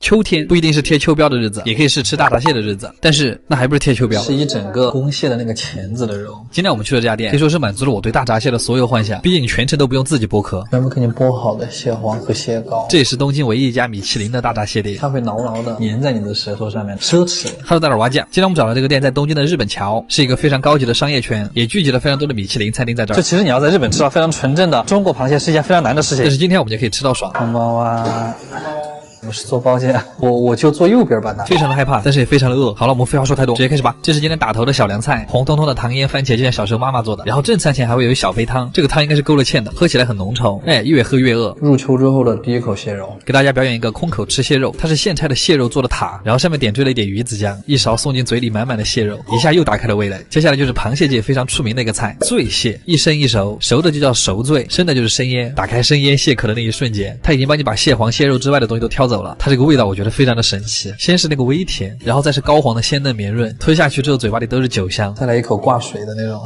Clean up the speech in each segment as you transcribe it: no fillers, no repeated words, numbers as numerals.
秋天不一定是贴秋膘的日子，也可以是吃大闸蟹的日子，但是那还不是贴秋膘，是一整个公蟹的那个钳子的肉。今天我们去的这家店可以说是满足了我对大闸蟹的所有幻想，毕竟全程都不用自己剥壳，全部给你剥好的蟹黄和蟹膏。这也是东京唯一一家米其林的大闸蟹店，它会牢牢的粘在你的舌头上面，奢侈。Hello， 大家好，今天我们找到这个店在东京的日本桥，是一个非常高级的商业圈，也聚集了非常多的米其林餐厅在这儿。就其实你要在日本吃到非常纯正的中国螃蟹是一件非常难的事情，但是今天我们就可以吃到爽。こんばんは。我是做包间，我就坐右边吧。非常的害怕，但是也非常的饿。好了，我们废话说太多，直接开始吧。这是今天打头的小凉菜，红彤彤的糖腌番茄，就像小时候妈妈做的。然后正餐前还会有小肥汤，这个汤应该是勾了芡的，喝起来很浓稠。哎，越喝越饿。入秋之后的第一口蟹肉，给大家表演一个空口吃蟹肉，它是现拆的蟹肉做的塔，然后上面点缀了一点鱼子酱，一勺送进嘴里，满满的蟹肉，一下又打开了味蕾。接下来就是螃蟹界非常出名的一个菜，醉蟹，一生一熟，熟的就叫熟醉，生的就是生腌。打开生腌蟹壳的那一瞬间，它已经帮你把蟹黄、蟹肉之外的东西都挑走了，它这个味道我觉得非常的神奇。先是那个微甜，然后再是膏黄的鲜嫩绵润，吞下去之后嘴巴里都是酒香，再来一口挂水的那种。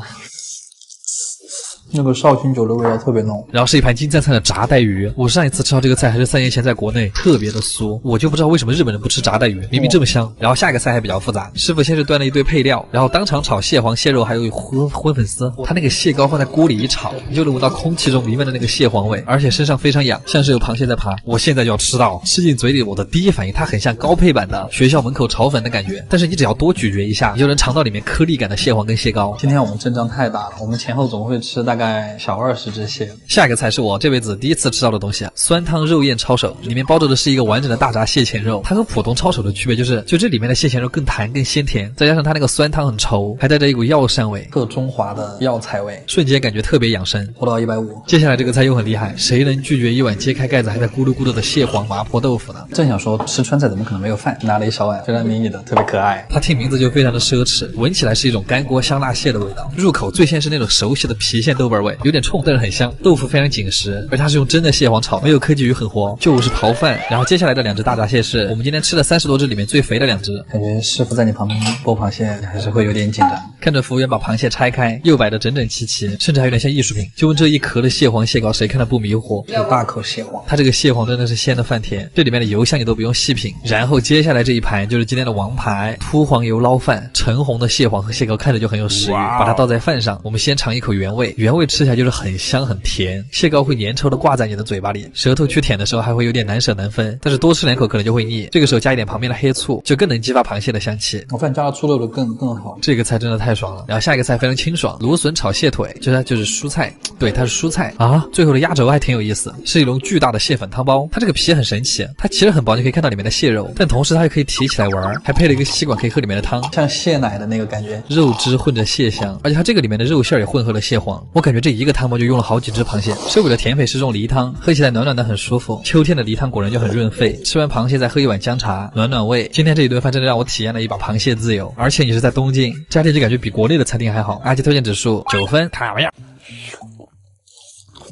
那个绍兴酒的味道特别浓，然后是一盘金灿灿的炸带鱼。我上一次吃到这个菜还是3年前在国内，特别的酥，我就不知道为什么日本人不吃炸带鱼，明明这么香。然后下一个菜还比较复杂，师傅先是端了一堆配料，然后当场炒蟹黄、蟹肉还有荤粉丝。他那个蟹膏放在锅里一炒，你就能闻到空气中弥漫的那个蟹黄味，而且身上非常痒，像是有螃蟹在爬。我现在就要吃到，吃进嘴里，我的第一反应它很像高配版的学校门口炒粉的感觉，但是你只要多咀嚼一下，你就能尝到里面颗粒感的蟹黄跟蟹膏。今天我们阵仗太大了，我们前后总会吃大概小20只蟹。下一个菜是我这辈子第一次吃到的东西，酸汤肉燕抄手，里面包着的是一个完整的大闸蟹钳肉。它和普通抄手的区别就是，就这里面的蟹钳肉更弹更鲜甜，再加上它那个酸汤很稠，还带着一股药膳味，特中华的药材味，瞬间感觉特别养生。活到150。接下来这个菜又很厉害，谁能拒绝一碗揭开盖子还在咕噜咕噜的蟹黄麻婆豆腐呢？正想说吃川菜怎么可能没有饭，拿了一小碗非常迷你的，特别可爱。它听名字就非常的奢侈，闻起来是一种干锅香辣蟹的味道，入口最先是那种熟悉的郫县豆瓣味，有点冲但是很香，豆腐非常紧实，而它是用真的蟹黄炒，没有科技鱼很活，就是刨饭。然后接下来的2只大闸蟹是我们今天吃了30多只里面最肥的2只。感觉师傅在你旁边剥螃蟹还是会有点紧张。看着服务员把螃蟹拆开，又摆得整整齐齐，甚至还有点像艺术品。就问这一壳的蟹黄蟹膏，谁看得不迷糊？有大口蟹黄，它这个蟹黄真的是鲜的泛甜，这里面的油香你都不用细品。然后接下来这一盘就是今天的王牌，秃黄油捞饭，橙红的蟹黄和蟹膏看着就很有食欲。把它倒在饭上，我们先尝一口原味，原味吃起来就是很香很甜，蟹膏会粘稠的挂在你的嘴巴里，舌头去舔的时候还会有点难舍难分，但是多吃2口可能就会腻。这个时候加一点旁边的黑醋，就更能激发螃蟹的香气。我发现加了醋肉的更好。这个菜真的太爽了。然后下一个菜非常清爽，芦笋炒蟹腿，就是蔬菜，对，它是蔬菜啊。最后的压轴还挺有意思，是一笼巨大的蟹粉汤包。它这个皮很神奇，它其实很薄，你可以看到里面的蟹肉，但同时它也可以提起来玩，还配了一个吸管可以喝里面的汤，像蟹奶的那个感觉，肉汁混着蟹香，而且它这个里面的肉馅也混合了蟹黄。我感觉这一个汤包就用了好几只螃蟹。收尾的甜品是这种梨汤，喝起来暖暖的很舒服，秋天的梨汤果然就很润肺。吃完螃蟹再喝一碗姜茶，暖暖胃。今天这一顿饭真的让我体验了一把螃蟹自由，而且你是在东京，这家店就感觉比国内的餐厅还好。阿基推荐指数9分，看怎么样？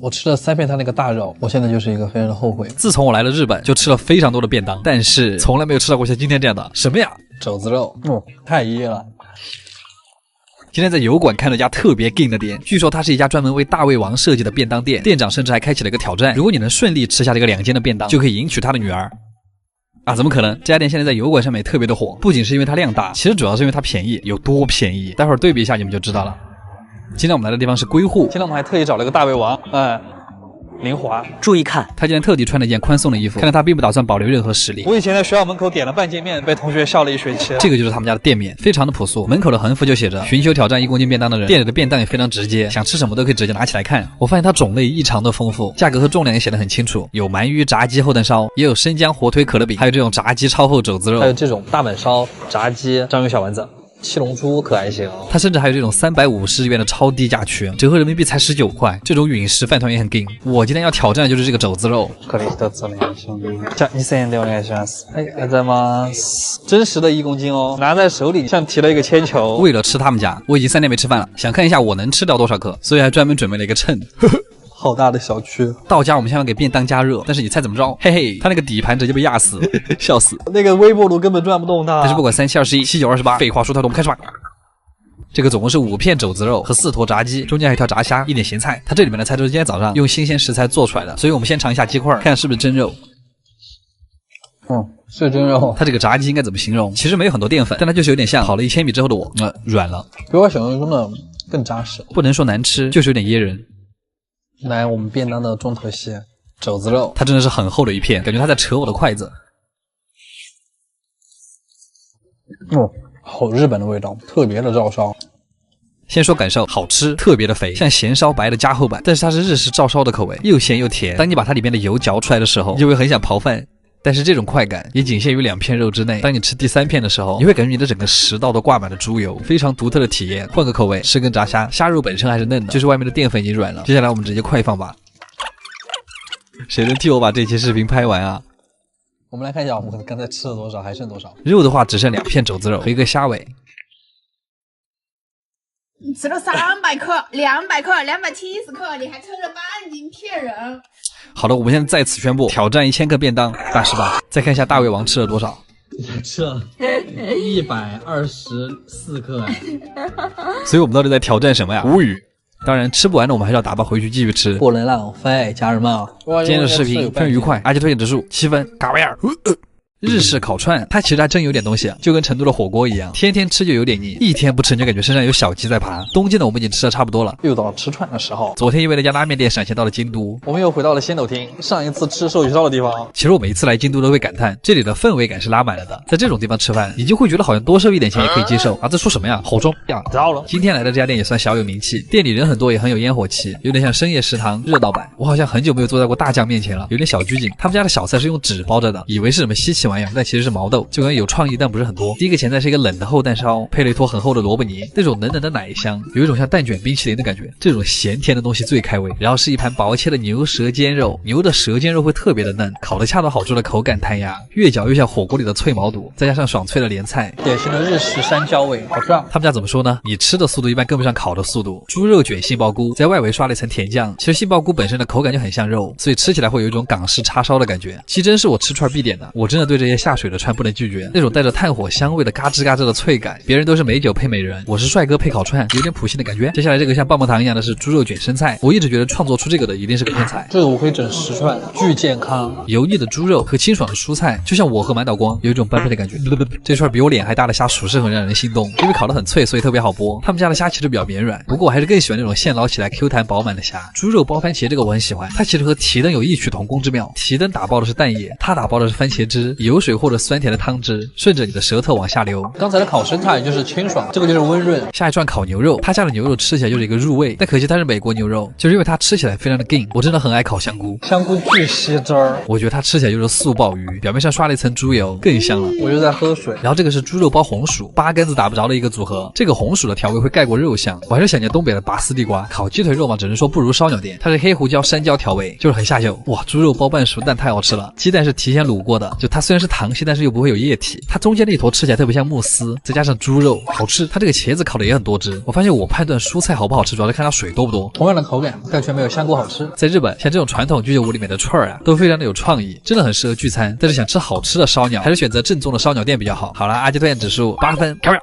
我吃了3片它那个大肉，我现在就是一个非常的后悔。自从我来了日本，就吃了非常多的便当，但是从来没有吃到过像今天这样的。什么呀？肘子肉，太噎了。今天在油馆看了家特别劲的店，据说它是一家专门为大胃王设计的便当店，店长甚至还开启了一个挑战，如果你能顺利吃下这个2间的便当，就可以迎娶他的女儿。啊，怎么可能？这家店现在在油管上面也特别的火，不仅是因为它量大，其实主要是因为它便宜，有多便宜，待会儿对比一下你们就知道了。今天我们来的地方是龟户，今天我们还特意找了个大胃王，林华，注意看，他今天特地穿了一件宽松的衣服，看来他并不打算保留任何实力。我以前在学校门口点了半斤面，被同学笑了1学期。这个就是他们家的店面，非常的朴素，门口的横幅就写着寻求挑战1公斤便当的人。店里的便当也非常直接，想吃什么都可以直接拿起来看。我发现它种类异常的丰富，价格和重量也写得很清楚，有鳗鱼炸鸡厚蛋烧，也有生姜火腿可乐饼，还有这种炸鸡超厚肘子肉，还有这种大阪烧、炸鸡、章鱼小丸子。七龙珠可爱型哦，它甚至还有这种350日元的超低价区，折合人民币才19块，这种陨石饭团也很劲。我今天要挑战的就是这个肘子肉。これ一つお願いします。じゃあ2000円でお願いします。はい、ありがとうございます。真实的1公斤哦，拿在手里像提了一个铅球。为了吃他们家，我已经3天没吃饭了，想看一下我能吃掉多少克，所以还专门准备了一个秤。好大的小区。到家我们先要给便当加热，但是你猜怎么着？嘿嘿，他那个底盘直接被压死，笑死。那个微波炉根本转不动它。但是不管37、21、79、28，废话说太多，我们开始吧。这个总共是5片肘子肉和4坨炸鸡，中间还有一条炸虾，一点咸菜。它这里面的菜都是今天早上用新鲜食材做出来的，所以我们先尝一下鸡块，看是不是真肉。碎蒸肉，它这个炸鸡应该怎么形容？其实没有很多淀粉，但它就是有点像跑了1000米之后的我，软了，比我想象中的更扎实。不能说难吃，就是有点噎人。来，我们便当的重头戏——肘子肉，它真的是很厚的一片，感觉它在扯我的筷子。好日本的味道，特别的照烧。先说感受，好吃，特别的肥，像咸烧白的加厚版，但是它是日式照烧的口味，又咸又甜。当你把它里面的油嚼出来的时候，就会很想刨饭。但是这种快感也仅限于2片肉之内。当你吃第3片的时候，你会感觉你的整个食道都挂满了猪油，非常独特的体验。换个口味，吃根炸虾，虾肉本身还是嫩的，就是外面的淀粉已经软了。接下来我们直接快放吧。谁能替我把这期视频拍完啊？我们来看一下我们刚才吃了多少，还剩多少。肉的话只剩2片肘子肉和一个虾尾。你吃了300克、200克、270克，你还撑着半斤骗人。好的，我们现在在此宣布挑战1000克便当大失败。再看一下大胃王吃了多少，吃了124克哎！所以我们到底在挑战什么呀？无语。当然吃不完的我们还是要打包回去继续吃。不能浪费，家人们！今天的视频非常愉快，而且推荐指数7分，嘎巴样。日式烤串，它其实还真有点东西，就跟成都的火锅一样，天天吃就有点腻，一天不吃你就感觉身上有小鸡在爬。东京的我们已经吃的差不多了，又到了吃串的时候。昨天因为那家拉面店闪现到了京都，我们又回到了仙斗厅，上一次吃寿喜烧的地方。其实我每一次来京都都会感叹，这里的氛围感是拉满了的。在这种地方吃饭，你就会觉得好像多收一点钱也可以接受。啊，这说什么呀？好装呀！糟了。今天来的这家店也算小有名气，店里人很多，也很有烟火气，有点像深夜食堂热闹版。我好像很久没有坐在过大酱面前了，有点小拘谨。他们家的小菜是用纸包着的，以为是什么稀奇玩意儿，但其实是毛豆，就感觉有创意，但不是很多。第一个前菜是一个冷的厚蛋烧，配了一坨很厚的萝卜泥，那种冷冷的奶香，有一种像蛋卷冰淇淋的感觉。这种咸甜的东西最开胃。然后是一盘薄切的牛舌尖肉，牛的舌尖肉会特别的嫩，烤得恰到好处的口感弹牙，越嚼越像火锅里的脆毛肚，再加上爽脆的莲菜，典型的日式山椒味，好吃啊！他们家怎么说呢？你吃的速度一般跟不上烤的速度。猪肉卷杏鲍菇，在外围刷了一层甜酱，其实杏鲍菇本身的口感就很像肉，所以吃起来会有一种港式叉烧的感觉。鸡胗是我吃串必点的，我真的对这些下水的串不能拒绝，那种带着炭火香味的嘎吱嘎吱的脆感，别人都是美酒配美人，我是帅哥配烤串，有点普信的感觉。接下来这个像棒棒糖一样的是猪肉卷生菜，我一直觉得创作出这个的一定是个天才。这个我可以整10串，巨健康。油腻的猪肉和清爽的蔬菜，就像我和满岛光有一种般配的感觉。这串比我脸还大的虾属实很让人心动，因为烤得很脆，所以特别好剥。他们家的虾其实比较绵软，不过我还是更喜欢那种现捞起来 Q 弹饱满的虾。猪肉包番茄这个我很喜欢，它其实和提灯有异曲同工之妙。提灯打包的是蛋液，它打包的是番茄汁，油水或者酸甜的汤汁顺着你的舌头往下流。刚才的烤生菜就是清爽，这个就是温润。下一串烤牛肉，他家的牛肉吃起来就是一个入味，但可惜它是美国牛肉，就是因为它吃起来非常的硬。我真的很爱烤香菇，香菇巨吸汁儿，我觉得它吃起来就是素鲍鱼，表面上刷了一层猪油，更香了。我就在喝水。然后这个是猪肉包红薯，8根子打不着的一个组合。这个红薯的调味会盖过肉香，我还是想念东北的拔丝地瓜。烤鸡腿肉嘛，只能说不如烧鸟店，它是黑胡椒山椒调味，就是很下酒。哇，猪肉包半熟蛋太好吃了，鸡蛋是提前卤过的，就它虽然是糖稀，但是又不会有液体。它中间那一坨吃起来特别像慕斯，再加上猪肉，好吃。它这个茄子烤的也很多汁。我发现我判断蔬菜好不好吃，主要是看它水多不多。同样的口感，但却没有香菇好吃。在日本，像这种传统居酒屋里面的串儿啊，都非常的有创意，真的很适合聚餐。但是想吃好吃的烧鸟，还是选择正宗的烧鸟店比较好。好了，阿基推荐指数8分，漂亮。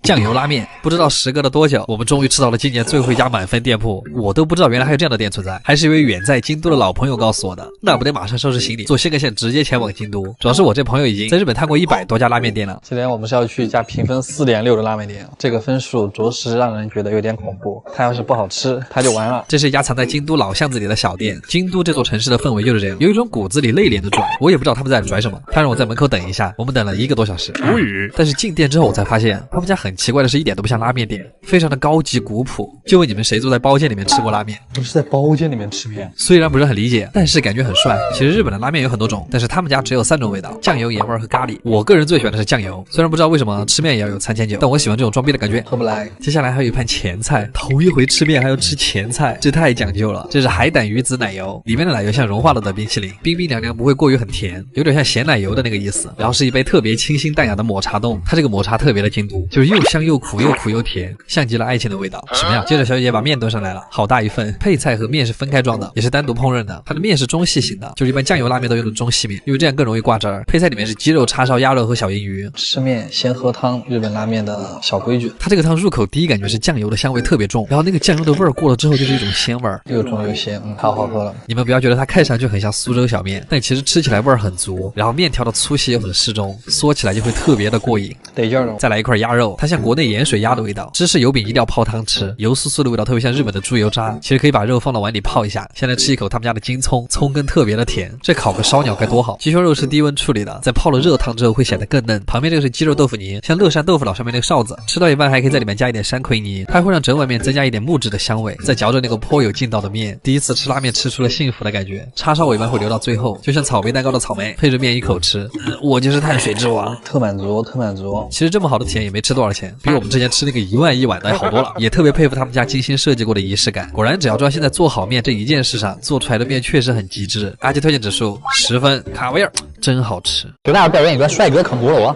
酱油拉面，不知道时隔了多久，我们终于吃到了今年最后一家满分店铺。我都不知道原来还有这样的店存在，还是一位远在京都的老朋友告诉我的。那不得马上收拾行李，坐新干线直接前往京都。主要是我这朋友已经在日本探过100多家拉面店了。今天我们是要去一家评分4.6的拉面店，这个分数着实让人觉得有点恐怖。它要是不好吃，它就完了。这是一家藏在京都老巷子里的小店。京都这座城市的氛围就是这样，有一种骨子里内敛的拽。我也不知道他们在拽什么，他让我在门口等一下，我们等了1个多小时，无语。但是进店之后我才发现，他们家很奇怪的是一点都不像拉面店，非常的高级古朴。就问你们谁坐在包间里面吃过拉面？不是在包间里面吃面，虽然不是很理解，但是感觉很帅。其实日本的拉面有很多种，但是他们家只有3种味道：酱油、盐味和咖喱。我个人最喜欢的是酱油，虽然不知道为什么吃面也要有餐前酒，但我喜欢这种装逼的感觉，喝不来。接下来还有一盘前菜，头一回吃面还要吃前菜，这太讲究了。这是海胆鱼子奶油，里面的奶油像融化了的冰淇淋，冰冰凉凉，不会过于很甜，有点像咸奶油的那个意思。然后是一杯特别清新淡雅的抹茶冻，它这个抹茶特别的京都，就是又又香又苦，又苦又甜，像极了爱情的味道。什么呀？接着小姐姐把面端上来了，好大一份。配菜和面是分开装的，也是单独烹饪的。它的面是中细型的，就是一般酱油拉面都用的中细面，因为这样更容易挂汁儿。配菜里面是鸡肉、叉烧、鸭肉和小银鱼。吃面先喝汤，日本拉面的小规矩。它这个汤入口第一感觉是酱油的香味特别重，然后那个酱油的味儿过了之后就是一种鲜味儿，又重又鲜，太好喝了。你们不要觉得它看上去很像苏州小面，但其实吃起来味儿很足，然后面条的粗细又很适中，嗦起来就会特别的过瘾，得劲儿了。再来一块鸭肉，它像国内盐水鸭的味道，芝士油饼一定要泡汤吃，油酥酥的味道特别像日本的猪油渣。其实可以把肉放到碗里泡一下。先来吃一口他们家的京葱，葱根特别的甜，这烤个烧鸟该多好。鸡胸肉是低温处理的，在泡了热汤之后会显得更嫩。旁边这个是鸡肉豆腐泥，像乐山豆腐脑上面那个哨子，吃到一半还可以在里面加一点山葵泥，它会让整碗面增加一点木质的香味。再嚼着那个颇有劲道的面，第一次吃拉面吃出了幸福的感觉。叉烧我一般会留到最后，就像草莓蛋糕的草莓，配着面一口吃，我就是碳水之王，特满足，特满足。其实这么好的体验也没吃多少钱，比我们之前吃那个1万1碗的好多了。也特别佩服他们家精心设计过的仪式感，果然只要专心在做好面这一件事上，做出来的面确实很极致。阿基推荐指数10分，卡维尔真好吃。给大家表演一个帅哥啃菠萝。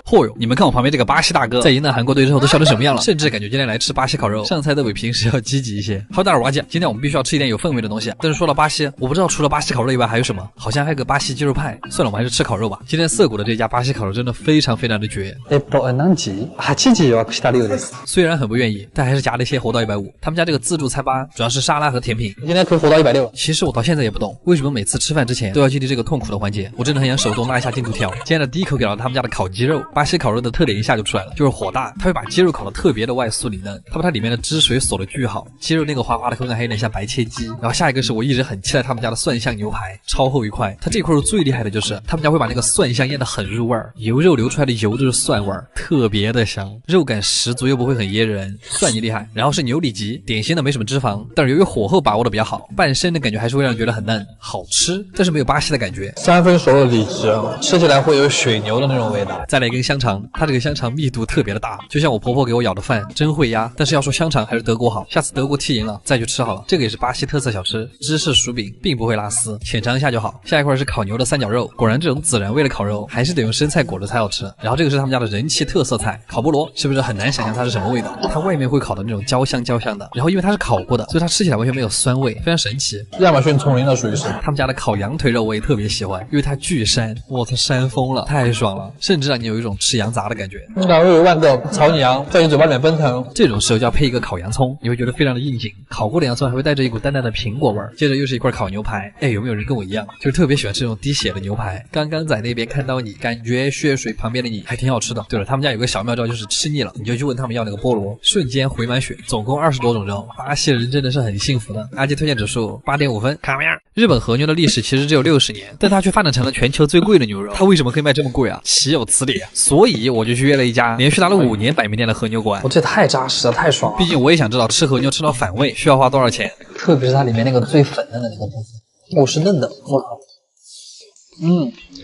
嚯哟！你们看我旁边这个巴西大哥，在赢了韩国队之后都笑成什么样了？甚至感觉今天来吃巴西烤肉，上菜都比平时要积极一些。好，大耳挖机，今天我们必须要吃一点有氛围的东西。但是说到巴西，我不知道除了巴西烤肉以外还有什么，好像还有个巴西鸡肉派。算了，我们还是吃烤肉吧。今天涩谷的这家巴西烤肉真的非常非常的绝。虽然很不愿意，但还是夹了一些活到150。他们家这个自助餐吧，主要是沙拉和甜品。今天可以活到160。其实我到现在也不懂，为什么每次吃饭之前都要经历这个痛苦的环节。我真的很想手动拉一下进度条。今天的第一口给到他们家的烤鸡肉，巴西烤肉的特点一下就出来了，就是火大，它会把鸡肉烤得特别的外酥里嫩，它把它里面的汁水锁得巨好，鸡肉那个滑滑的口感还有点像白切鸡。然后下一个是我一直很期待他们家的蒜香牛排，超厚一块。它这块肉最厉害的就是他们家会把那个蒜香腌得很入味儿，油肉流出来的油都是蒜味儿，特别的香，肉感十足又不会很噎人，蒜你厉害。然后是牛里脊，典型的没什么脂肪，但是由于火候把握的比较好，半生的感觉还是会让人觉得很嫩，好吃，但是没有巴西的感觉。3分熟的里脊，吃起来会有水牛的那种味道。再来一根香肠，它这个香肠密度特别的大，就像我婆婆给我舀的饭，真会压。但是要说香肠还是德国好，下次德国踢赢了再去吃好了。这个也是巴西特色小吃，芝士薯饼，并不会拉丝，浅尝一下就好。下一块是烤牛的三角肉，果然这种孜然味的烤肉还是得用生菜裹着才好吃。然后这个是他们家的人气特色菜，烤菠萝，是不是很难想象它是什么味道？它外面会烤的那种焦香焦香的，然后因为它是烤过的，所以它吃起来完全没有酸味，非常神奇。亚马逊丛林的属于是。他们家的烤羊腿肉我也特别喜欢，因为它巨膻，我操，膻疯了，太爽了，甚至让你有一种吃羊杂的感觉。2肉有10000个草泥羊在你嘴巴里面奔腾，这种时候就要配一个烤洋葱，你会觉得非常的应景。烤过的洋葱还会带着一股淡淡的苹果味儿。接着又是一块烤牛排，哎，有没有人跟我一样，就是特别喜欢吃这种滴血的牛排？刚刚在那边看到你，感觉血水旁边的你还挺好吃的。对了，他们家有个小妙招，就是吃腻了你就去问他们要那个菠萝，瞬间回满血，总共20多种肉。巴西人真的是很幸福的。阿基推荐指数8.5分，卡梅尔。日本和牛的历史其实只有60年，但它却发展成了全球最贵的牛肉。它为什么可以卖这么贵啊？岂有此理！所以我就去约了一家连续拿了5年百名店的和牛馆。这太扎实了，太爽了。毕竟我也想知道吃和牛吃到反胃需要花多少钱，特别是它里面那个最粉嫩的那个部分，是嫩的，我靠。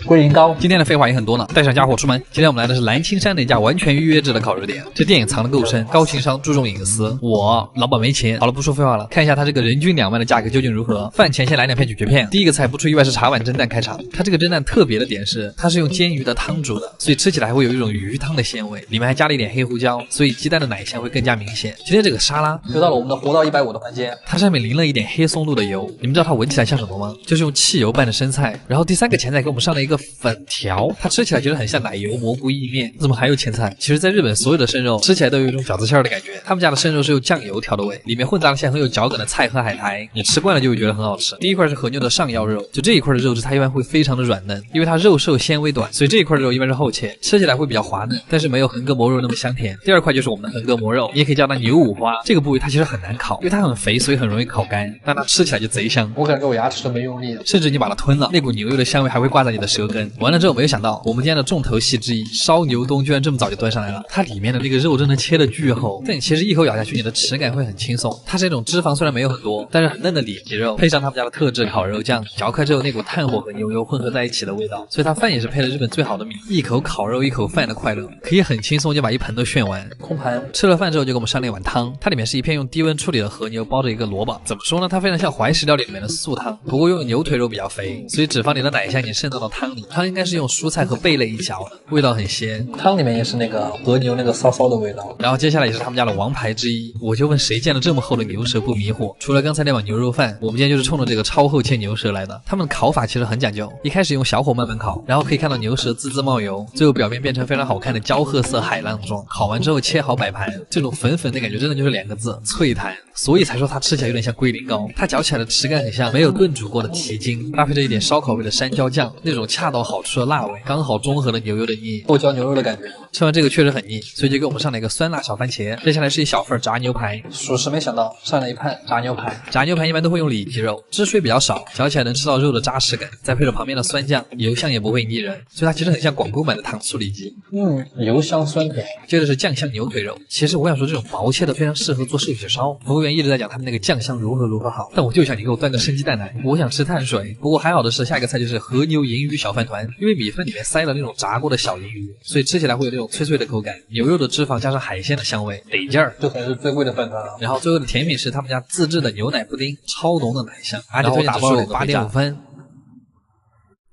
龟苓膏。今天的废话也很多呢，带上家伙出门。今天我们来的是蓝青山那家完全预约制的烤肉店，这店也藏得够深，高情商，注重隐私。我老板没钱。好了，不说废话了，看一下它这个人均2万的价格究竟如何。饭前先来2片咀嚼片。第一个菜不出意外是茶碗蒸蛋开场，它这个蒸蛋特别的点是，它是用煎鱼的汤煮的，所以吃起来还会有一种鱼汤的鲜味，里面还加了一点黑胡椒，所以鸡蛋的奶香会更加明显。今天这个沙拉又到了我们的活到150的环节，它上面淋了一点黑松露的油，你们知道它闻起来像什么吗？就是用汽油拌的生菜。然后第3个前菜给我们上了一个粉条，它吃起来其实很像奶油蘑菇意面。怎么还有前菜？其实在日本所有的生肉吃起来都有一种饺子馅的感觉，他们家的生肉是用酱油调的味，里面混杂了些很有嚼感的菜和海苔，你吃惯了就会觉得很好吃。第一块是和牛的上腰肉，就这一块的肉质它一般会非常的软嫩，因为它肉瘦纤维短，所以这一块的肉一般是后切，吃起来会比较滑嫩，但是没有横膈膜肉那么香甜。第2块就是我们的横膈膜肉，你也可以叫它牛五花，这个部位它其实很难烤，因为它很肥，所以很容易烤干，但它吃起来就贼香。我感觉我牙齿都没用力了，甚至你把它吞了，那股牛油的香味还会挂在你的舌根。完了之后，没有想到我们今天的重头戏之一烧牛冬居然这么早就端上来了，它里面的那个肉真的切得巨厚，但你其实一口咬下去，你的齿感会很轻松。它是那种脂肪虽然没有很多，但是很嫩的里脊肉，配上他们家的特制烤肉酱，嚼开之后那股炭火和牛油混合在一起的味道，所以它饭也是配了日本最好的米，一口烤肉一口饭的快乐，可以很轻松就把一盆都炫完。空盘吃了饭之后就给我们上了一碗汤，它里面是一片用低温处理的和牛包着一个萝卜，怎么说呢？它非常像怀石料理里面的素汤，不过用牛腿肉比较肥，所以脂肪里的奶香紧渗到了汤里。汤应该是用蔬菜和贝类一搅的，味道很鲜。汤里面也是那个和牛那个骚骚的味道。然后接下来也是他们家的王牌之一，我就问谁见了这么厚的牛舌不迷惑？除了刚才那碗牛肉饭，我们今天就是冲着这个超厚切牛舌来的。他们的烤法其实很讲究，一开始用小火慢慢烤，然后可以看到牛舌滋滋冒油，最后表面变成非常好看的焦褐色海浪状。烤完之后切好摆盘，这种粉粉的感觉真的就是2个字：脆弹。所以才说它吃起来有点像龟苓膏，它嚼起来的质感很像没有炖煮过的蹄筋，搭配着一点烧烤味的山椒酱，那种恰到好处的辣味，刚好中和了牛油的腻，剁椒牛肉的感觉。吃完这个确实很腻，所以就给我们上了一个酸辣小番茄。接下来是一小份炸牛排，属实没想到上了一盘炸牛排。炸牛排一般都会用里脊肉，汁水比较少，嚼起来能吃到肉的扎实感，再配着旁边的酸酱，油香也不会腻人，所以它其实很像广东版的糖醋里脊。油香酸甜。接着是酱香牛腿肉，其实我想说这种薄切的非常适合做寿喜烧，服务员一直在讲他们那个酱香如何好，但我就想你给我端个生鸡蛋奶，我想吃碳水。不过还好的是下一个菜就是和牛银鱼小饭团，因为米饭里面塞了那种炸过的小银鱼，所以吃起来会有那种脆脆的口感，牛肉的脂肪加上海鲜的香味，得劲儿。这可能是最贵的饭团了。然后最后的甜品是他们家自制的牛奶布丁，超浓的奶香，而且推荐指数8.5分。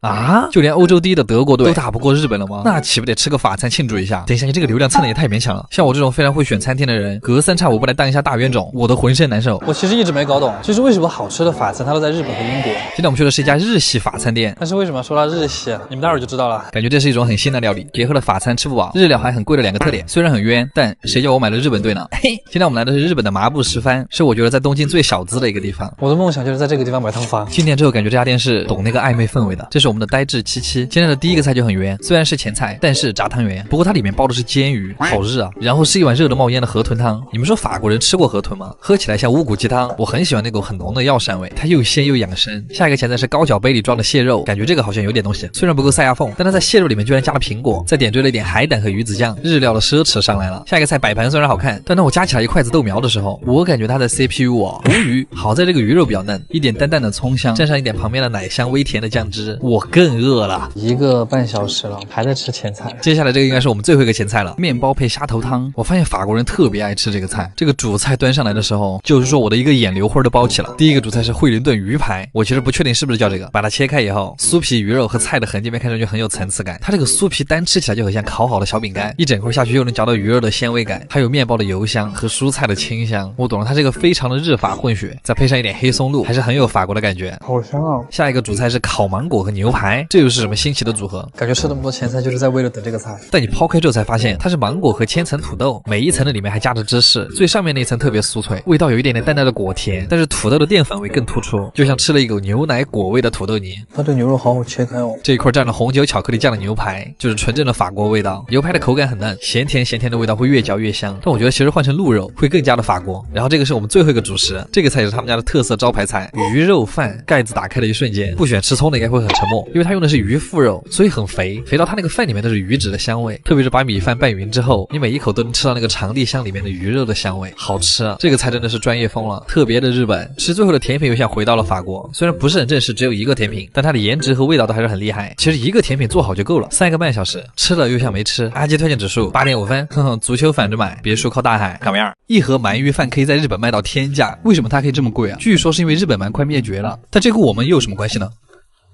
啊！就连欧洲第一的德国队都打不过日本了吗？那岂不得吃个法餐庆祝一下？等一下，你这个流量蹭的也太勉强了。像我这种非常会选餐厅的人，隔三差五不来当一下大冤种，我都浑身难受。我其实一直没搞懂，就是为什么好吃的法餐它都在日本和英国。今天我们去的是一家日系法餐店，但是为什么说到日系，你们待会儿就知道了。感觉这是一种很新的料理，结合了法餐吃不饱、日料还很贵的2个特点。虽然很冤，但谁叫我买了日本队呢？嘿，今天我们来的是日本的麻布十番，是我觉得在东京最小资的一个地方。我的梦想就是在这个地方买套房。进店之后感觉这家店是懂那个暧昧氛围的。这是我们的呆滞77。今天的第一个菜就很圆，虽然是前菜，但是炸汤圆。不过它里面包的是煎鱼，好日啊！然后是一碗热的冒烟的河豚汤。你们说法国人吃过河豚吗？喝起来像乌骨鸡汤。我很喜欢那股很浓的药膳味，它又鲜又养生。下一个前菜是高脚杯里装的蟹肉，感觉这个好像有点东西，虽然不够塞牙缝，但它在蟹肉里面居然加了苹果，再点缀了一点海胆和鱼子酱，日料的奢侈上来了。下一个菜摆盘虽然好看，但当我夹起来一筷子豆苗的时候，我感觉它的 CPU 无鱼。好在这个鱼肉比较嫩，一点淡淡的葱香，蘸上一点旁边的奶香微甜的酱汁，我更饿了。1个半小时了，还在吃前菜。接下来这个应该是我们最后一个前菜了，面包配虾头汤。我发现法国人特别爱吃这个菜。这个主菜端上来的时候，就是说我的一个眼流花都包起了。第一个主菜是惠灵顿鱼排，我其实不确定是不是叫这个。把它切开以后，酥皮鱼肉和菜的横截面看上去很有层次感。它这个酥皮单吃起来就很像烤好的小饼干，一整块下去又能嚼到鱼肉的鲜味感，还有面包的油香和蔬菜的清香。我懂了，它这个非常的日法混血，再配上一点黑松露，还是很有法国的感觉。好香啊！下一个主菜是烤芒果和牛排，这又是什么新奇的组合？感觉吃那么多前菜就是在为了等这个菜。但你抛开之后才发现，它是芒果和千层土豆，每一层的里面还夹着芝士，最上面那一层特别酥脆，味道有一点点淡淡的果甜，但是土豆的淀粉味更突出，就像吃了一口牛奶果味的土豆泥。它这牛肉好好切开哦。这一块蘸了红酒巧克力酱的牛排，就是纯正的法国味道。牛排的口感很嫩，咸甜的味道会越嚼越香，但我觉得其实换成鹿肉会更加的法国。然后这个是我们最后一个主食，这个菜也是他们家的特色招牌菜，鱼肉饭。盖子打开的一瞬间，不选吃葱的应该会很沉默，因为它用的是鱼腹肉，所以很肥，肥到它那个饭里面都是鱼脂的香味。特别是把米饭拌匀之后，你每一口都能吃到那个长地香里面的鱼肉的香味，好吃啊！这个菜真的是专业风了，特别的日本。吃最后的甜品又像回到了法国，虽然不是很正式，只有一个甜品，但它的颜值和味道都还是很厉害。其实一个甜品做好就够了，3个半小时，吃了又像没吃。阿基推荐指数8.5分，哼哼，足球反着买，别墅靠大海，怎么样？一盒鳗鱼饭可以在日本卖到天价，为什么它可以这么贵啊？据说是因为日本鳗快灭绝了，但这和我们又有什么关系呢？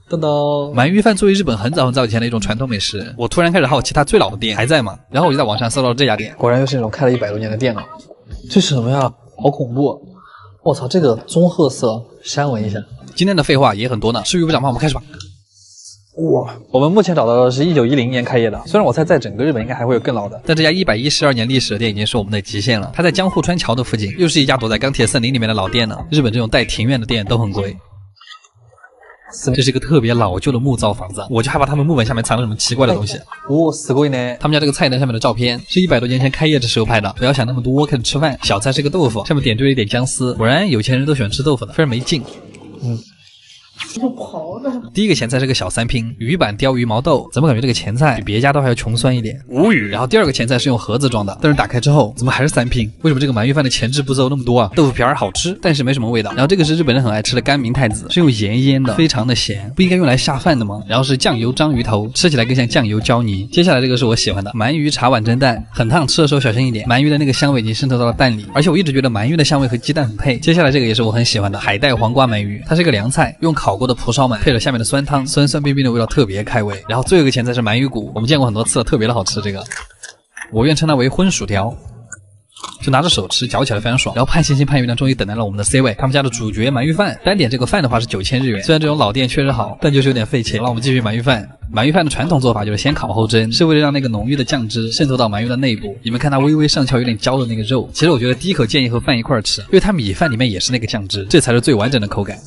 噔噔，鳗鱼饭作为日本很早以前的一种传统美食，我突然开始好奇它最老的店还在吗？然后我就在网上搜到了这家店，果然又是那种开了100多年的店了。这是什么呀？好恐怖！我操，这个棕褐色，删文一下。今天的废话也很多呢，事与不长嘛，我们开始吧。哇，我们目前找到的是1910年开业的，虽然我猜在整个日本应该还会有更老的，但这家112年历史的店已经是我们的极限了。它在江户川桥的附近，又是一家躲在钢铁森林里面的老店呢。日本这种带庭院的店都很贵。这是一个特别老旧的木造房子，我就害怕他们木板下面藏了什么奇怪的东西。哦，すごいね。他们家这个菜单上面的照片是100多年前开业的时候拍的。不要想那么多，开始吃饭。小菜是个豆腐，上面点缀了一点姜丝。果然有钱人都喜欢吃豆腐的，非常没劲。第一个前菜是个小3拼鱼板鲷鱼毛豆，怎么感觉这个前菜比别家都还要穷酸一点？无语。然后第二个前菜是用盒子装的，但是打开之后怎么还是3拼？为什么这个鳗鱼饭的前置步骤那么多啊？豆腐皮儿好吃，但是没什么味道。然后这个是日本人很爱吃的干明太子，是用盐腌的，非常的咸，不应该用来下饭的吗？然后是酱油章鱼头，吃起来更像酱油椒泥。接下来这个是我喜欢的鳗鱼茶碗蒸蛋，很烫，吃的时候小心一点。鳗鱼的那个香味已经渗透到了蛋里，而且我一直觉得鳗鱼的香味和鸡蛋很配。接下来这个也是我很喜欢的海带黄瓜鳗鱼，它是一个凉菜，用烤烤过的蒲烧鳗，配着下面的酸汤，酸酸冰冰的味道特别开胃。然后最后一个前菜是鳗鱼骨，我们见过很多次了，特别的好吃。这个我愿称它为荤薯条。就拿着手吃，嚼起来非常爽。然后盼星星盼月亮终于等来了我们的 C 位，他们家的主角鳗鱼饭，单点这个饭的话是9000日元。虽然这种老店确实好，但就是有点费钱。那我们继续鳗鱼饭。鳗鱼饭的传统做法就是先烤后蒸，是为了让那个浓郁的酱汁渗透到鳗鱼的内部。你们看它微微上翘有点焦的那个肉，其实我觉得第一口建议和饭一块吃，因为它米饭里面也是那个酱汁，这才是最完整的口感。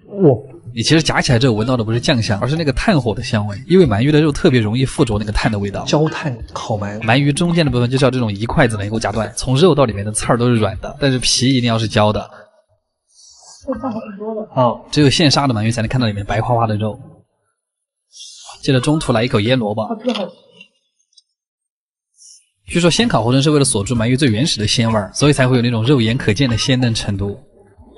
哇！你其实夹起来之后闻到的不是酱香，而是那个炭火的香味，因为鳗鱼的肉特别容易附着那个炭的味道。焦炭烤鳗，鳗鱼中间的部分就是要这种一筷子能够夹断，从肉到里面的刺儿都是软的，但是皮一定要是焦的。只有现杀的鳗鱼才能看到里面白花花的肉。接着中途来一口腌萝卜。据说先烤后蒸是为了锁住鳗鱼最原始的鲜味，所以才会有那种肉眼可见的鲜嫩程度。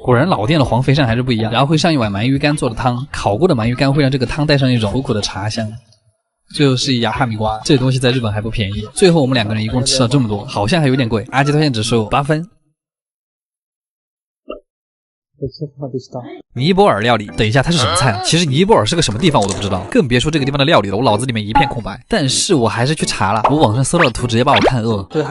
果然老店的黄肥鳝还是不一样，然后会上一碗鳗鱼干做的汤，烤过的鳗鱼干会让这个汤带上一种苦苦的茶香。最后是一牙哈密瓜，这东西在日本还不便宜。最后我们2个人一共吃了这么多，好像还有点贵。阿基推荐指数8分。尼泊尔料理，等一下它是什么菜啊？其实尼泊尔是个什么地方我都不知道，更别说这个地方的料理了，我脑子里面一片空白。但是我还是去查了，我网上搜到的图直接把我看饿了。对，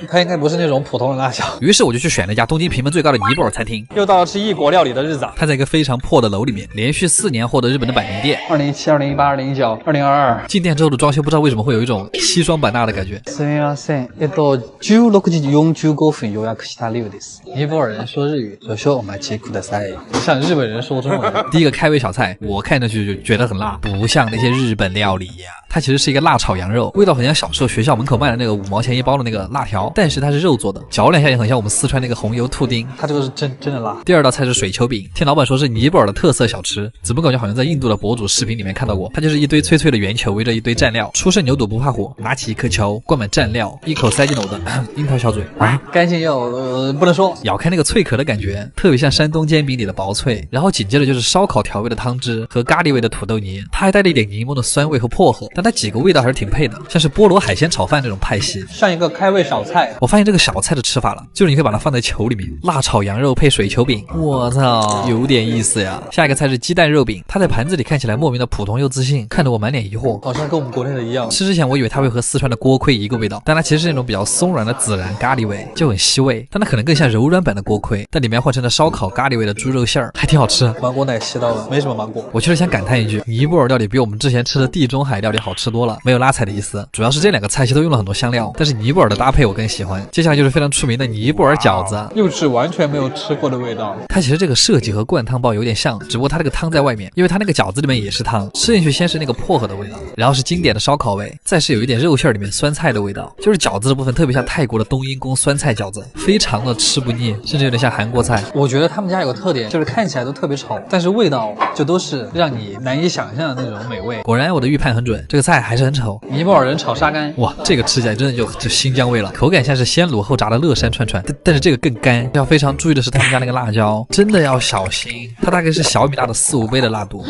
它应该不是那种普通的辣椒。于是我就去选了一家东京评分最高的尼泊尔餐厅。又到了吃异国料理的日子。它在一个非常破的楼里面，连续4年获得日本的百名店。2017、2018、2019、2022。进店之后的装修不知道为什么会有一种西双版纳的感觉。すみません。16時45分予約した量です。尼泊尔人说日语，少々お待ちください。像日本人说中文。第一个开胃小菜，我看上去就觉得很辣，不像那些日本料理呀。它其实是一个辣炒羊肉，味道很像小时候学校门口卖的那个5毛钱一包的那个辣条，但是它是肉做的，嚼两下也很像我们四川那个红油兔丁。它这个是真的辣。第2道菜是水球饼，听老板说是尼泊尔的特色小吃，怎么感觉好像在印度的博主视频里面看到过。它就是一堆脆脆的圆球围着一堆蘸料，初生牛肚不怕火，拿起一颗球灌满蘸料，一口塞进了我的樱桃小嘴啊，干净又不能说，咬开那个脆壳的感觉特别像山东煎饼里的薄脆。然后紧接着就是烧烤调味的汤汁和咖喱味的土豆泥，它还带了一点柠檬的酸味和薄荷，但它几个味道还是挺配的，像是菠萝海鲜炒饭这种派系，像一个开胃小菜。我发现这个小菜的吃法了，就是你可以把它放在球里面，辣炒羊肉配水球饼，我操，有点意思呀。下一个菜是鸡蛋肉饼，它在盘子里看起来莫名的普通又自信，看得我满脸疑惑，好像跟我们国内的一样。吃之前我以为它会和四川的锅盔一个味道，但它其实是那种比较松软的孜然咖喱味，就很吸味，但它可能更像柔软版的锅盔，但里面换成了烧烤咖喱味的猪肉馅儿，还挺好吃。芒果奶吸到了，没什么芒果。我确实想感叹一句，尼泊尔料理比我们之前吃的地中海料理好吃多了，没有拉踩的意思，主要是这2个菜系都用了很多香料，但是尼泊尔的搭配我更喜欢。接下来就是非常出名的尼泊尔饺子，又是完全没有吃过的味道。它其实这个设计和灌汤包有点像，只不过它这个汤在外面，因为它那个饺子里面也是汤，吃进去先是那个薄荷的味道，然后是经典的烧烤味，再是有一点肉馅里面酸菜的味道，就是饺子的部分特别像泰国的冬阴功酸菜饺子，非常的吃不腻，甚至有点像韩国菜。我觉得他们家有个特点，就是看起来都特别丑，但是味道就都是让你难以想象的那种美味。果然我的预判很准，这个菜还是很丑。尼泊尔人炒沙干，哇，这个吃起来真的就新疆味了，口感像是先卤后炸的乐山串串，但是这个更干。要非常注意的是他们家那个辣椒，真的要小心，它大概是小米辣的4、5倍的辣度。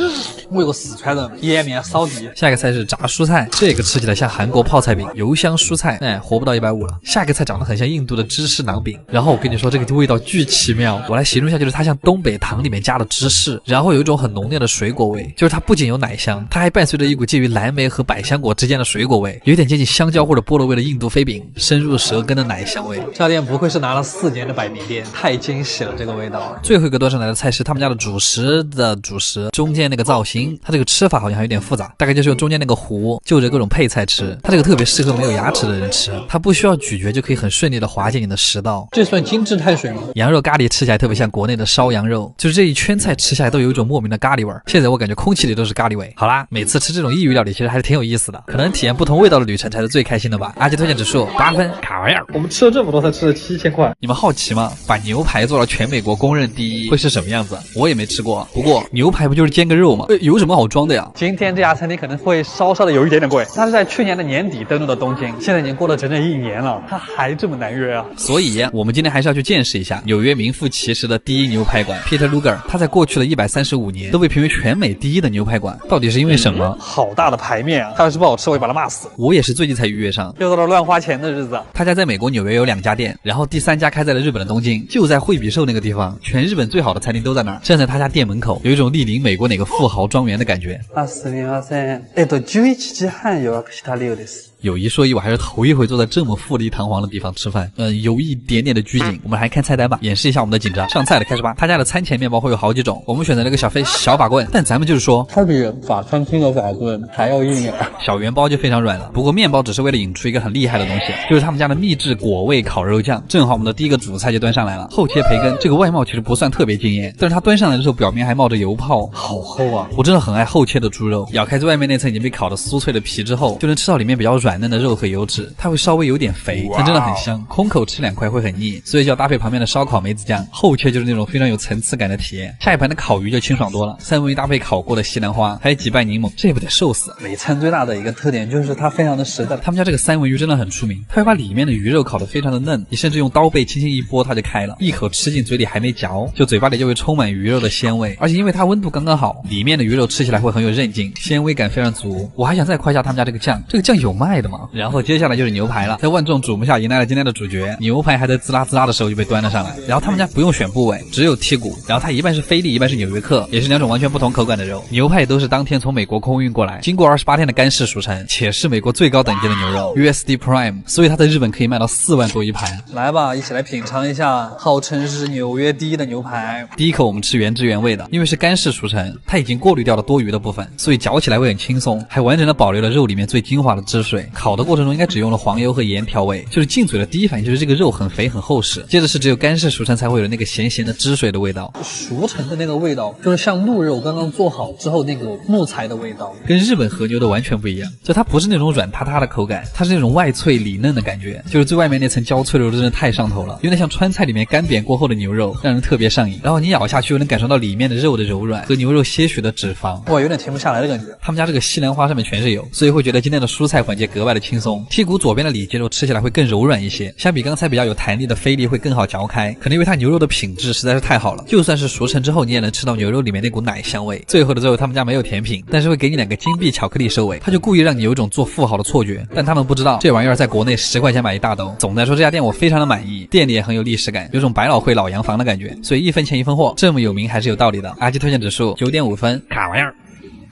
我有个四川的腌面烧底。下一个菜是炸蔬菜，这个吃起来像韩国泡菜饼，油香蔬菜，活不到150了。下一个菜长得很像印度的芝士馕饼，然后我跟你说这个味道巨奇妙，我来形容一下，就是它像东北糖里面加了芝士，然后有一种很浓烈的水果味，就是它不仅有奶香，它还伴随着一股介于蓝莓和百香果之间的水果味，有点接近香蕉或者菠萝味的印度飞饼，深入舌根的奶香味。这家店不愧是拿了4年的百名店，太惊喜了，这个味道。最后一个端上来的菜是他们家的主食的主食，中间那个造型，它这个吃法好像还有点复杂，大概就是用中间那个壶就着各种配菜吃，它这个特别适合没有牙齿的人吃，它不需要咀嚼就可以很顺利的滑进你的食道。这算精致碳水吗？羊肉咖喱吃起来特别像国内的烧羊肉，就是这一圈菜吃下来都有一种莫名的咖喱味，现在我感觉空气里都是咖喱味。好啦，每次吃这种异域料理其实还是挺有意思的，可能体验不同味道的旅程才是最开心的吧。阿基推荐指数8分，卡玩意儿。我们吃了这么多才吃了7000块。你们好奇吗？把牛排做到全美国公认第一会是什么样子？我也没吃过，不过牛排不就是煎个肉吗？有什么好装的呀？今天这家餐厅可能会稍稍的有一点点贵，它是在去年的年底登陆的东京，现在已经过了整整1年了，它还这么难约啊！所以我们今天还是要去见识一下纽约名副其实的第一牛排馆 Peter Luger。他在过去的135年都被评为全美第一的牛排馆，到底是因为什么？好大的排面啊！它要是不好吃，我会把它骂死。我也是最近才预约上，又到了乱花钱的日子。他家在美国纽约有2家店，然后第3家开在了日本的东京，就在惠比寿那个地方，全日本最好的餐厅都在那儿。站在他家店门口，有一种莅临美国哪个富豪庄园的感觉。すみません。11時半予約したようです。有一说一，我还是头一回坐在这么富丽堂皇的地方吃饭，有一点点的拘谨。我们还看菜单吧，演示一下我们的紧张。上菜了，开始吧。他家的餐前面包会有好几种，我们选择了个小法棍，但咱们就是说，它比法餐厅的法棍还要硬点。小圆包就非常软了，不过面包只是为了引出一个很厉害的东西，就是他们家的秘制果味烤肉酱。正好我们的第一个主菜就端上来了，厚切培根。这个外貌其实不算特别惊艳，但是它端上来的时候表面还冒着油泡，好厚啊！我真的很爱厚切的猪肉，咬开最外面那层已经被烤得酥脆的皮之后，就能吃到里面比较软嫩的肉和油脂。它会稍微有点肥，但真的很香，空口吃2块会很腻，所以就要搭配旁边的烧烤梅子酱，厚切就是那种非常有层次感的体验。下一盘的烤鱼就清爽多了，三文鱼搭配烤过的西兰花，还有几瓣柠檬，这也不得瘦死。美餐最大的一个特点就是它非常的实在，他们家这个三文鱼真的很出名，它会把里面的鱼肉烤得非常的嫩，你甚至用刀背轻轻一拨它就开了，一口吃进嘴里还没嚼，就嘴巴里就会充满鱼肉的鲜味，而且因为它温度刚刚好，里面的鱼肉吃起来会很有韧劲，鲜味感非常足。我还想再夸一下他们家这个酱，这个酱有卖的吗？然后接下来就是牛排了，在万众瞩目下迎来了今天的主角，牛排还在滋啦滋啦的时候就被端了上来。然后他们家不用选部位，只有剔骨，然后它一半是菲力，一半是纽约客，也是2种完全不同口感的肉。牛排也都是当天从美国空运过来，经过28天的干式熟成，且是美国最高等级的牛肉 USD Prime， 所以它在日本可以卖到4万多一盘。来吧，一起来品尝一下号称是纽约第一的牛排。第一口我们吃原汁原味的，因为是干式熟成，它已经过滤掉了多余的部分，所以嚼起来会很轻松，还完整的保留了肉里面最精华的汁水。烤的过程中应该只用了黄油和盐调味，就是进嘴的第一反应就是这个肉很肥很厚实，接着是只有干式熟成才会有那个咸咸的汁水的味道。熟成的那个味道就是像鹿肉刚刚做好之后那个木材的味道，跟日本和牛的完全不一样，就它不是那种软塌塌的口感，它是那种外脆里嫩的感觉，就是最外面那层焦脆的肉真的太上头了，有点像川菜里面干煸过后的牛肉，让人特别上瘾。然后你咬下去又能感受到里面的肉的柔软和牛肉些许的脂肪，哇，有点停不下来的感觉。他们家这个西兰花上面全是油，所以会觉得今天的蔬菜环节格外的轻松。剔骨左边的里脊肉吃起来会更柔软一些，相比刚才比较有弹力的菲力会更好嚼开，可能因为它牛肉的品质实在是太好了，就算是熟成之后你也能吃到牛肉里面那股奶香味。最后他们家没有甜品，但是会给你2个金币巧克力收尾，他就故意让你有一种做富豪的错觉，但他们不知道这玩意儿在国内10块钱买一大兜。总的来说这家店我非常的满意，店里也很有历史感，有种百老汇老洋房的感觉，所以1分钱1分货，这么有名还是有道理的。阿基推荐指数9.5分，卡玩意儿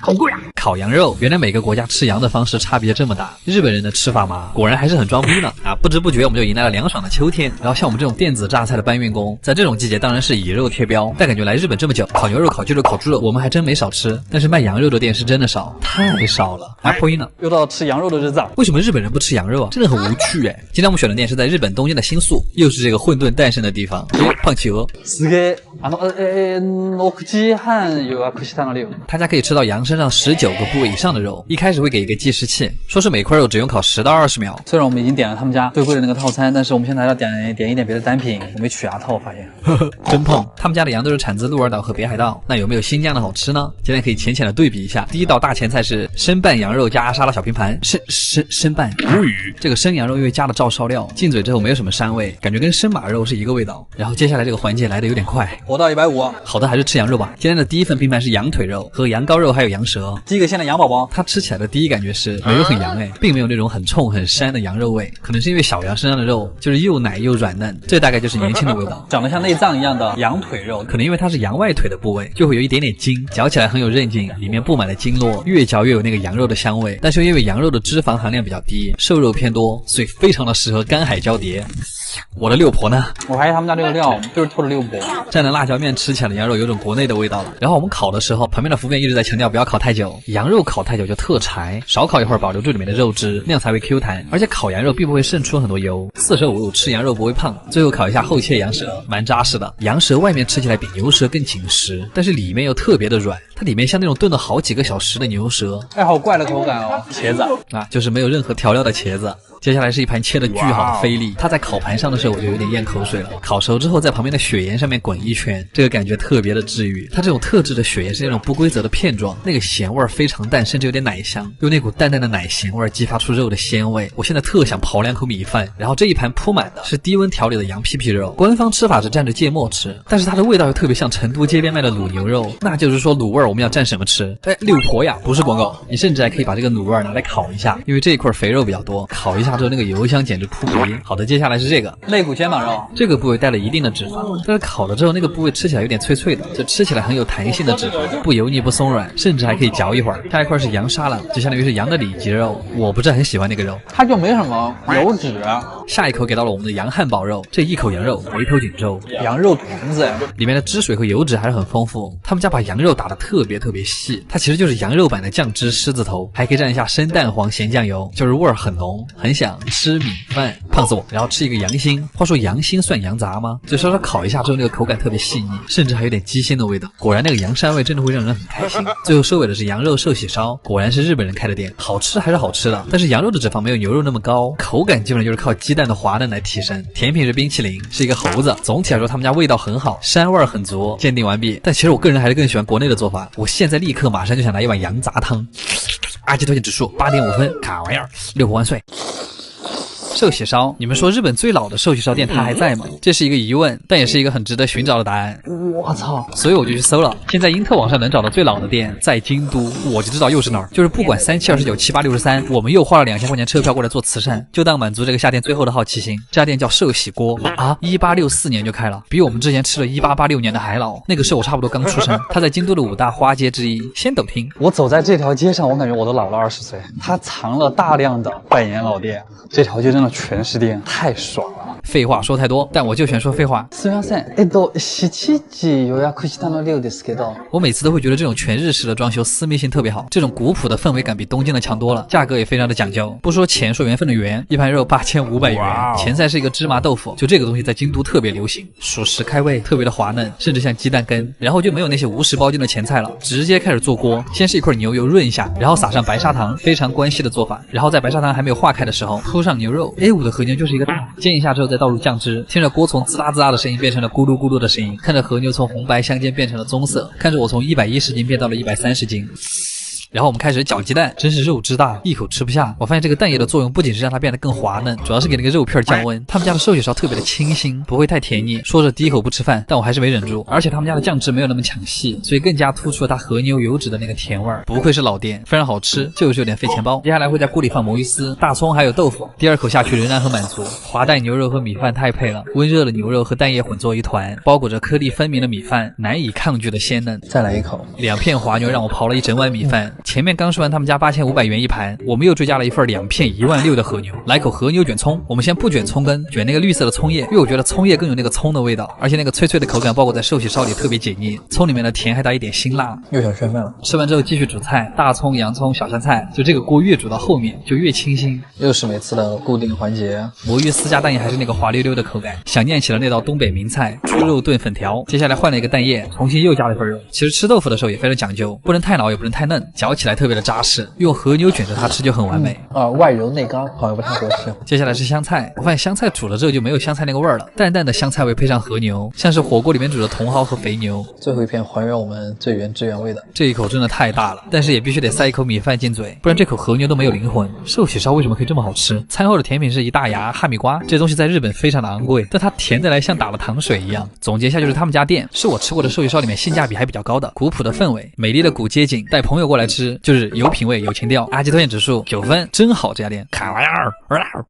好贵啊！烤羊肉，原来每个国家吃羊的方式差别这么大。日本人的吃法嘛，果然还是很装逼呢啊！不知不觉我们就迎来了凉爽的秋天。然后像我们这种电子榨菜的搬运工，在这种季节当然是以肉贴标。但感觉来日本这么久，烤牛肉、烤鸡肉、烤猪肉，我们还真没少吃。但是卖羊肉的店是真的少，太少了。破音了，又到吃羊肉的日子。为什么日本人不吃羊肉啊？真的很无趣哎。今天我们选的店是在日本东京的新宿，又是这个混沌诞生的地方。胖企鹅。すげえ。6時半予約したので。他家可以吃到羊身上19个部位以上的肉，一开始会给一个计时器，说是每块肉只用烤10到20秒。虽然我们已经点了他们家最贵的那个套餐，但是我们现在要点一点别的单品，我没取牙套，我发现。真胖。他们家的羊都是产自鹿儿岛和北海道，那有没有新疆的好吃呢？今天可以浅浅的对比一下。第一道大前菜是生拌羊肉加沙拉小拼盘，生拌无语。这个生羊肉因为加了照烧料，进嘴之后没有什么膻味，感觉跟生马肉是一个味道。然后接下来这个环节来的有点快，活到150。好的，还是吃羊肉吧。今天的第一份拼盘是羊腿肉和羊羔肉还有羊舌。第一个先来羊宝宝，它吃起来的第一感觉是没有很羊哎，并没有那种很冲很膻的羊肉味，可能是因为小羊身上的肉就是又奶又软嫩，这大概就是年轻的味道。长得像内脏一样的羊腿肉，可能因为它是羊外腿的部位，就会有一点点筋，嚼起来很有韧劲，里面布满了经络，越嚼越有那个羊肉的香味。但是因为羊肉的脂肪含量比较低，瘦肉偏多，所以非常的适合干海交叠。我的六婆呢？我怀疑他们家这个料就是偷的六婆。蘸着辣椒面吃起来的羊肉有种国内的味道了。然后我们烤的时候，旁边的服务员一直在强调不要烤太久，羊肉烤太久就特柴，少烤一会儿保留住里面的肉汁，那样才会 Q 弹。而且烤羊肉并不会渗出很多油，45度吃羊肉不会胖。最后烤一下厚切羊舌，蛮扎实的。羊舌外面吃起来比牛舌更紧实，但是里面又特别的软。它里面像那种炖了好几个小时的牛舌哎，好怪的口感哦，茄子。啊，就是没有任何调料的茄子。接下来是一盘切的巨好的菲力，它在烤盘上的时候我就有点咽口水了。烤熟之后，在旁边的雪盐上面滚一圈，这个感觉特别的治愈。它这种特制的雪盐是那种不规则的片状，那个咸味非常淡，甚至有点奶香，用那股淡淡的奶咸味激发出肉的鲜味。我现在特想刨2口米饭，然后这一盘铺满的是低温调理的羊屁屁肉。官方吃法是蘸着芥末吃，但是它的味道又特别像成都街边卖的卤牛肉，那就是说卤味我们要蘸什么吃？哎，六婆呀，不是广告。你甚至还可以把这个卤味拿来烤一下，因为这一块肥肉比较多，烤一下之后那个油香简直扑鼻。好的，接下来是这个肋骨肩膀肉，这个部位带了一定的脂肪，但是烤了之后那个部位吃起来有点脆脆的，就吃起来很有弹性的脂肪，不油腻不松软，甚至还可以嚼一会儿。下一块是羊沙朗，就相当于是羊的里脊肉，我不是很喜欢那个肉，它就没什么油脂。下一口给到了我们的羊汉堡肉，这一口羊肉回头紧皱，羊肉团子，里面的汁水和油脂还是很丰富。他们家把羊肉打得特别细，它其实就是羊肉版的酱汁狮子头，还可以蘸一下生蛋黄咸酱油，就是味儿很浓，很想吃米饭，胖死我。然后吃一个羊心，话说羊心算羊杂吗？就稍稍烤一下之后，那个口感特别细腻，甚至还有点鸡心的味道。果然那个羊膻味真的会让人很开心。最后收尾的是羊肉寿喜烧，果然是日本人开的店，好吃还是好吃的，但是羊肉的脂肪没有牛肉那么高，口感基本上就是靠鸡蛋的滑嫩来提升。甜品是冰淇淋，是一个猴子。总体来说他们家味道很好，膻味很足。鉴定完毕，但其实我个人还是更喜欢国内的做法。我现在立刻马上就想来一碗羊杂汤。阿基推荐指数8.5分，卡玩意儿，6万岁。寿喜烧，你们说日本最老的寿喜烧店它还在吗？这是一个疑问，但也是一个很值得寻找的答案。我操！所以我就去搜了，现在英特网上能找到最老的店在京都，我就知道又是哪儿，就是不管37297863，我们又花了2000块钱车票过来做慈善，就当满足这个夏天最后的好奇心。这家店叫寿喜锅啊，1864年就开了，比我们之前吃了1886年的还老。那个时候我差不多刚出生。它在京都的5大花街之一，先斗厅。我走在这条街上，我感觉我都老了20岁。它藏了大量的百年老店，这条街真的全是店，太爽了。废话说太多，但我就选说废话。すみません。7時予約したの量ですけど。我每次都会觉得这种全日式的装修私密性特别好，这种古朴的氛围感比东京的强多了，价格也非常的讲究。不说钱，说缘分的缘，一盘肉8500元，前菜是一个芝麻豆腐，就这个东西在京都特别流行，属实开胃，特别的滑嫩，甚至像鸡蛋羹。然后就没有那些无食包进的前菜了，直接开始做锅，先是一块牛油润一下，然后撒上白砂糖，非常关西的做法。然后在白砂糖还没有化开的时候，铺上牛肉 A5 的和牛就是一个大，煎一下之后再倒入酱汁，听着锅从滋啦滋啦的声音变成了咕噜咕噜的声音，看着和牛从红白相间变成了棕色，看着我从110斤变到了130斤。然后我们开始搅鸡蛋，真是肉之大，一口吃不下。我发现这个蛋液的作用不仅是让它变得更滑嫩，主要是给那个肉片降温。他们家的寿喜烧特别的清新，不会太甜腻。说着第一口不吃饭，但我还是没忍住。而且他们家的酱汁没有那么抢戏，所以更加突出了它和牛油脂的那个甜味儿。不愧是老店，非常好吃，就是有点费钱包。接下来会在锅里放魔芋丝、大葱还有豆腐。第2口下去仍然很满足，滑蛋牛肉和米饭太配了，温热的牛肉和蛋液混作一团，包裹着颗粒分明的米饭，难以抗拒的鲜嫩。再来一口，2片滑牛让我刨了一整碗米饭。前面刚说完他们家8500元一盘，我们又追加了一份2片16000的和牛。来口和牛卷葱，我们先不卷葱根，卷那个绿色的葱叶，因为我觉得葱叶更有那个葱的味道，而且那个脆脆的口感包裹在寿喜烧里特别解腻。葱里面的甜还带一点辛辣。又想炫饭了。吃完之后继续煮菜，大葱、洋葱、小香菜，就这个锅越煮到后面就越清新。又是每次的固定环节，魔芋丝加蛋液还是那个滑溜溜的口感，想念起了那道东北名菜猪肉炖粉条。接下来换了一个蛋液，重新又加了一份肉。其实吃豆腐的时候也非常讲究，不能太老也不能太嫩，嚼起来特别的扎实。用和牛卷着它吃就很完美。外柔内刚好像不太合适。接下来是香菜，我发现香菜煮了之后就没有香菜那个味儿了，淡淡的香菜味配上和牛，像是火锅里面煮的茼蒿和肥牛。最后一片还原我们最原汁原味的。这一口真的太大了，但是也必须得塞一口米饭进嘴，不然这口和牛都没有灵魂。寿喜烧为什么可以这么好吃？餐后的甜品是一大牙哈密瓜，这东西在日本非常的昂贵，但它甜得来像打了糖水一样。总结一下就是他们家店是我吃过的寿喜烧里面性价比还比较高的，古朴的氛围，美丽的古街景，带朋友过来吃就是有品味有情调。阿基推荐指数9分，真好，这家店卡玩意儿。